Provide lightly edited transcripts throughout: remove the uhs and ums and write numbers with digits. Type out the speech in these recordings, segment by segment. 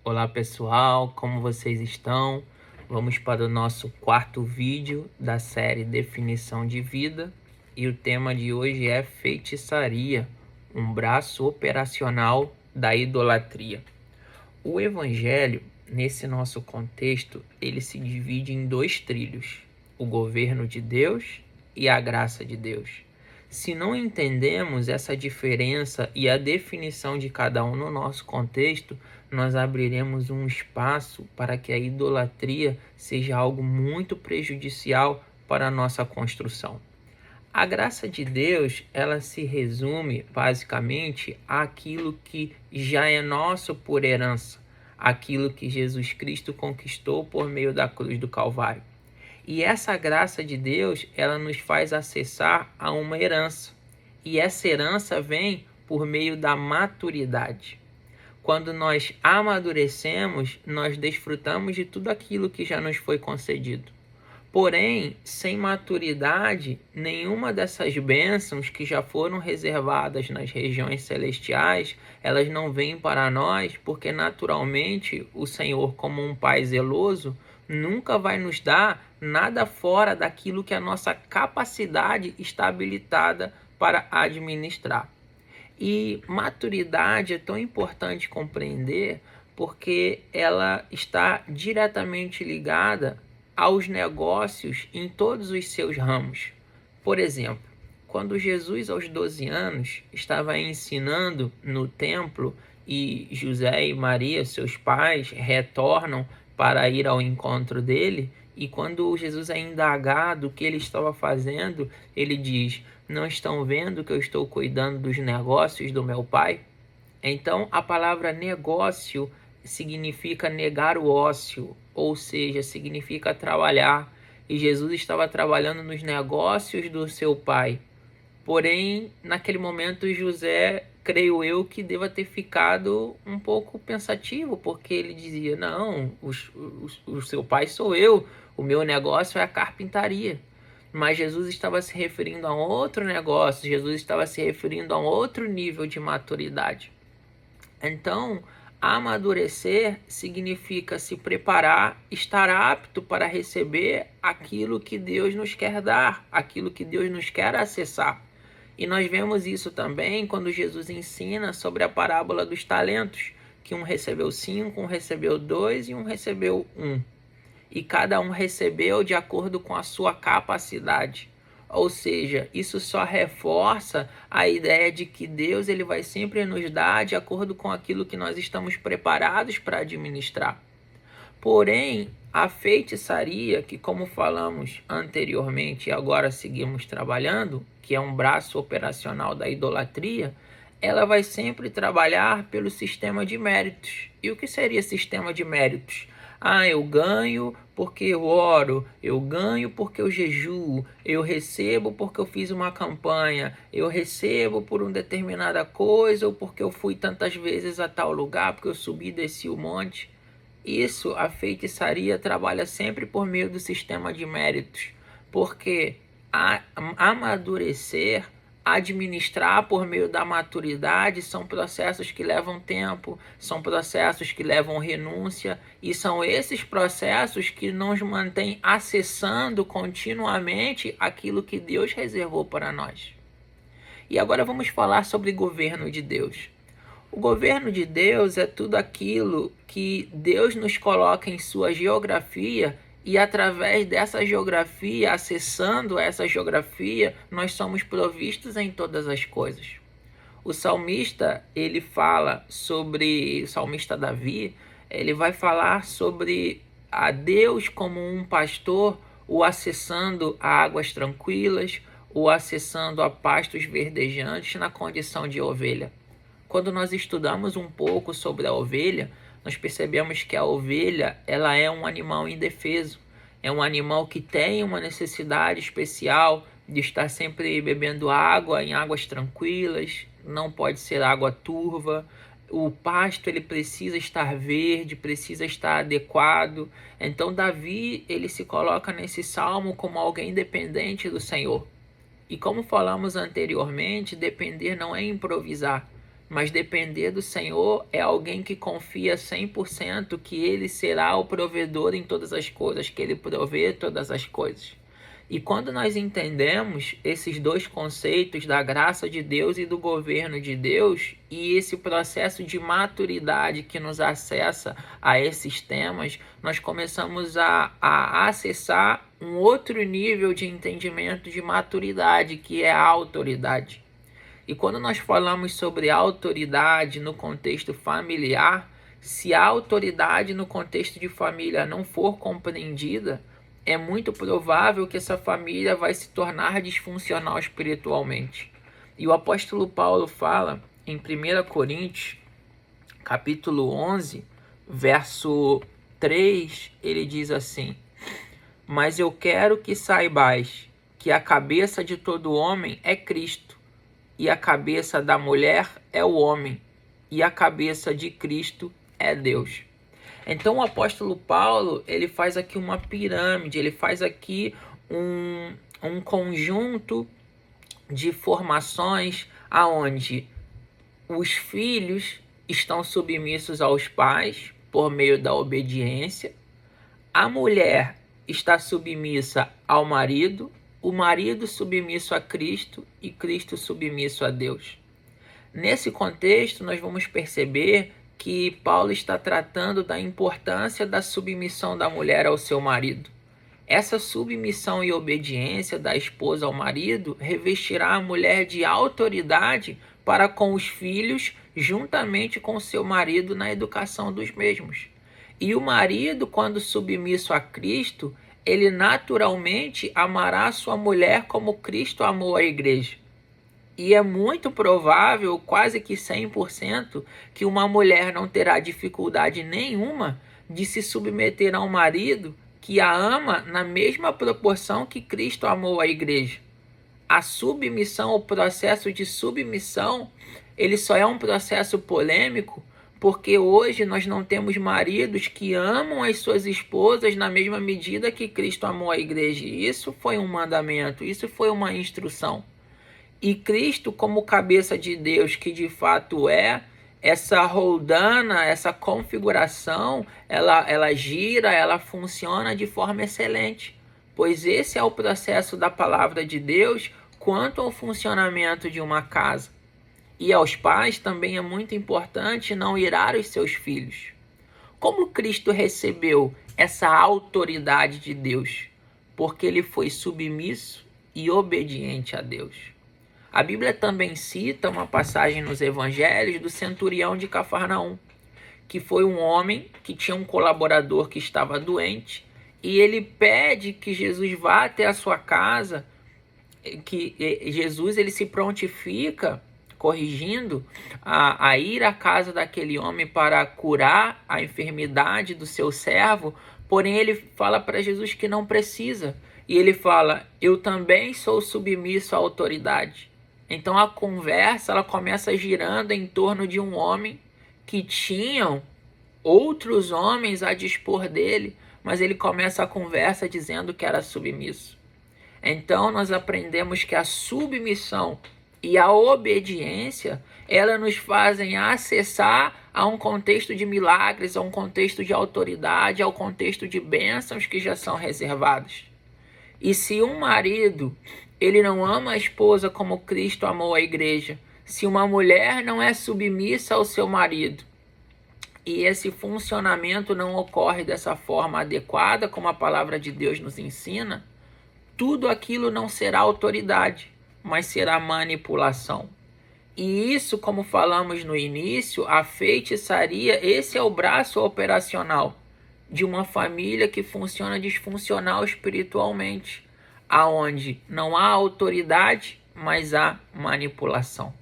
Olá pessoal, como vocês estão? Vamos para o nosso quarto vídeo da série Definição de Vida e o tema de hoje é feitiçaria, um braço operacional da idolatria. O evangelho, nesse nosso contexto, ele se divide em dois trilhos: o governo de Deus e a graça de Deus. Se não entendemos essa diferença e a definição de cada um no nosso contexto, nós abriremos um espaço para que a idolatria seja algo muito prejudicial para a nossa construção. A graça de Deus, ela se resume basicamente àquilo que já é nosso por herança, aquilo que Jesus Cristo conquistou por meio da cruz do Calvário. E essa graça de Deus, ela nos faz acessar a uma herança. E essa herança vem por meio da maturidade. Quando nós amadurecemos, nós desfrutamos de tudo aquilo que já nos foi concedido. Porém, sem maturidade, nenhuma dessas bênçãos que já foram reservadas nas regiões celestiais, elas não vêm para nós, porque naturalmente o Senhor, como um Pai zeloso, nunca vai nos dar nada fora daquilo que a nossa capacidade está habilitada para administrar. E maturidade é tão importante compreender porque ela está diretamente ligada aos negócios em todos os seus ramos. Por exemplo, quando Jesus, aos 12 anos, estava ensinando no templo e José e Maria, seus pais, retornam para ir ao encontro dele, e quando Jesus é indagado o que ele estava fazendo, ele diz: não estão vendo que eu estou cuidando dos negócios do meu pai? Então, a palavra negócio significa negar o ócio, ou seja, significa trabalhar. E Jesus estava trabalhando nos negócios do seu pai. Porém, naquele momento, José, creio eu, que deva ter ficado um pouco pensativo, porque ele dizia: não, o seu pai sou eu, o meu negócio é a carpintaria. Mas Jesus estava se referindo a um outro negócio, Jesus estava se referindo a um outro nível de maturidade. Então, amadurecer significa se preparar, estar apto para receber aquilo que Deus nos quer dar, aquilo que Deus nos quer acessar. E nós vemos isso também quando Jesus ensina sobre a parábola dos talentos, que um recebeu 5, um recebeu 2 e um recebeu 1. E cada um recebeu de acordo com a sua capacidade. Ou seja, isso só reforça a ideia de que Deus ele vai sempre nos dar de acordo com aquilo que nós estamos preparados para administrar. Porém, a feitiçaria, que como falamos anteriormente e agora seguimos trabalhando, que é um braço operacional da idolatria, ela vai sempre trabalhar pelo sistema de méritos. E o que seria sistema de méritos? Eu ganho porque eu oro, eu ganho porque eu jejuo, eu recebo porque eu fiz uma campanha, eu recebo por uma determinada coisa ou porque eu fui tantas vezes a tal lugar, porque eu subi e desci o monte. Isso, a feitiçaria trabalha sempre por meio do sistema de méritos, porque amadurecer, administrar por meio da maturidade são processos que levam tempo, são processos que levam renúncia, e são esses processos que nos mantêm acessando continuamente aquilo que Deus reservou para nós. E agora vamos falar sobre o governo de Deus. O governo de Deus é tudo aquilo que Deus nos coloca em sua geografia e através dessa geografia, acessando essa geografia, nós somos provistos em todas as coisas. O salmista, o salmista Davi, ele vai falar sobre a Deus como um pastor, o acessando a águas tranquilas, o acessando a pastos verdejantes na condição de ovelha. Quando nós estudamos um pouco sobre a ovelha, nós percebemos que a ovelha ela é um animal indefeso. É um animal que tem uma necessidade especial de estar sempre bebendo água em águas tranquilas, não pode ser água turva. O pasto ele precisa estar verde, precisa estar adequado. Então Davi ele se coloca nesse salmo como alguém dependente do Senhor. E como falamos anteriormente, depender não é improvisar. mas depender do Senhor é alguém que confia 100% que Ele será o provedor em todas as coisas, que Ele provê todas as coisas. E quando nós entendemos esses dois conceitos da graça de Deus e do governo de Deus, e esse processo de maturidade que nos acessa a esses temas, nós começamos a acessar um outro nível de entendimento de maturidade, que é a autoridade. E quando nós falamos sobre autoridade no contexto familiar, se a autoridade no contexto de família não for compreendida, é muito provável que essa família vai se tornar disfuncional espiritualmente. E o apóstolo Paulo fala em 1 Coríntios, capítulo 11, verso 3, ele diz assim: mas eu quero que saibais que a cabeça de todo homem é Cristo, e a cabeça da mulher é o homem, e a cabeça de Cristo é Deus. Então o apóstolo Paulo, ele faz aqui uma pirâmide, ele faz aqui um conjunto de formações aonde os filhos estão submissos aos pais por meio da obediência, a mulher está submissa ao marido, o marido submisso a Cristo e Cristo submisso a Deus. Nesse contexto, nós vamos perceber que Paulo está tratando da importância da submissão da mulher ao seu marido. Essa submissão e obediência da esposa ao marido revestirá a mulher de autoridade para com os filhos, juntamente com seu marido na educação dos mesmos. E o marido, quando submisso a Cristo, ele naturalmente amará sua mulher como Cristo amou a igreja. E é muito provável, quase que 100%, que uma mulher não terá dificuldade nenhuma de se submeter a um marido que a ama na mesma proporção que Cristo amou a igreja. A submissão, o processo de submissão, ele só é um processo polêmico porque hoje nós não temos maridos que amam as suas esposas na mesma medida que Cristo amou a igreja. Isso foi um mandamento, isso foi uma instrução. E Cristo, como cabeça de Deus, que de fato é, essa roldana, essa configuração, ela gira, ela funciona de forma excelente. Pois esse é o processo da palavra de Deus quanto ao funcionamento de uma casa. E aos pais também é muito importante não irar os seus filhos. Como Cristo recebeu essa autoridade de Deus? Porque ele foi submisso e obediente a Deus. A Bíblia também cita uma passagem nos evangelhos do centurião de Cafarnaum, que foi um homem que tinha um colaborador que estava doente, e ele pede que Jesus vá até a sua casa, que Jesus ele se prontifica, corrigindo, a ir à casa daquele homem para curar a enfermidade do seu servo, porém ele fala para Jesus que não precisa, e ele fala: eu também sou submisso à autoridade. Então a conversa ela começa girando em torno de um homem que tinham outros homens a dispor dele, mas ele começa a conversa dizendo que era submisso. Então nós aprendemos que a submissão e a obediência, ela nos fazem acessar a um contexto de milagres, a um contexto de autoridade, ao contexto de bênçãos que já são reservados. E se um marido ele não ama a esposa como Cristo amou a igreja, se uma mulher não é submissa ao seu marido, e esse funcionamento não ocorre dessa forma adequada, como a palavra de Deus nos ensina, tudo aquilo não será autoridade, mas será manipulação. E isso, como falamos no início, a feitiçaria, esse é o braço operacional de uma família que funciona disfuncional espiritualmente, aonde não há autoridade, mas há manipulação.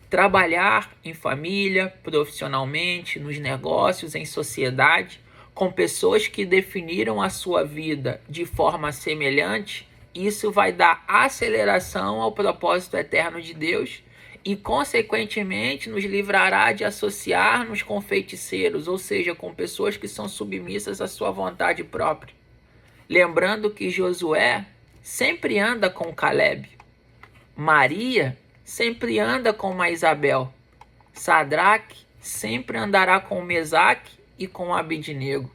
Trabalhar em família, profissionalmente, nos negócios, em sociedade, com pessoas que definiram a sua vida de forma semelhante, isso vai dar aceleração ao propósito eterno de Deus e, consequentemente, nos livrará de associar-nos com feiticeiros, ou seja, com pessoas que são submissas à sua vontade própria. Lembrando que Josué sempre anda com Caleb. Maria sempre anda com uma Isabel. Sadraque sempre andará com Mesaque e com Abednego.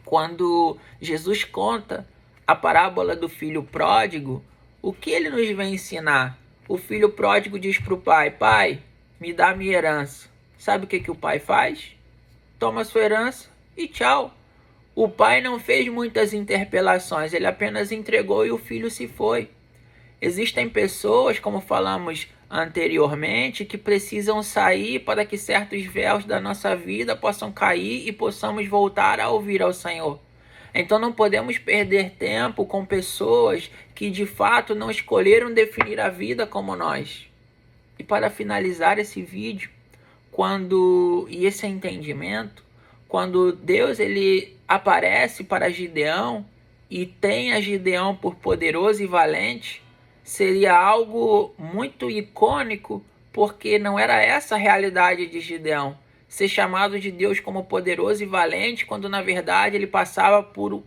Quando Jesus conta a parábola do filho pródigo, o que ele nos vem ensinar? O filho pródigo diz para o pai: pai, me dá minha herança. Sabe o que o pai faz? Toma sua herança e tchau. O pai não fez muitas interpelações, ele apenas entregou e o filho se foi. Existem pessoas, como falamos anteriormente, que precisam sair para que certos véus da nossa vida possam cair e possamos voltar a ouvir ao Senhor. Então não podemos perder tempo com pessoas que de fato não escolheram definir a vida como nós. E para finalizar esse vídeo, e esse entendimento, quando Deus ele aparece para Gideão e tem a Gideão por poderoso e valente, seria algo muito icônico, porque não era essa a realidade de Gideão. Ser chamado de Deus como poderoso e valente, quando na verdade ele passava por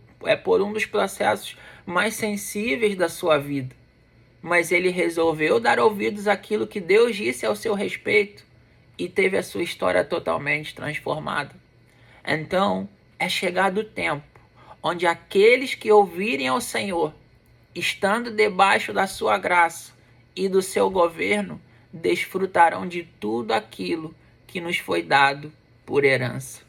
um dos processos mais sensíveis da sua vida. Mas ele resolveu dar ouvidos àquilo que Deus disse ao seu respeito e teve a sua história totalmente transformada. Então, é chegado o tempo onde aqueles que ouvirem ao Senhor, estando debaixo da sua graça e do seu governo, desfrutarão de tudo aquilo que nos foi dado por herança.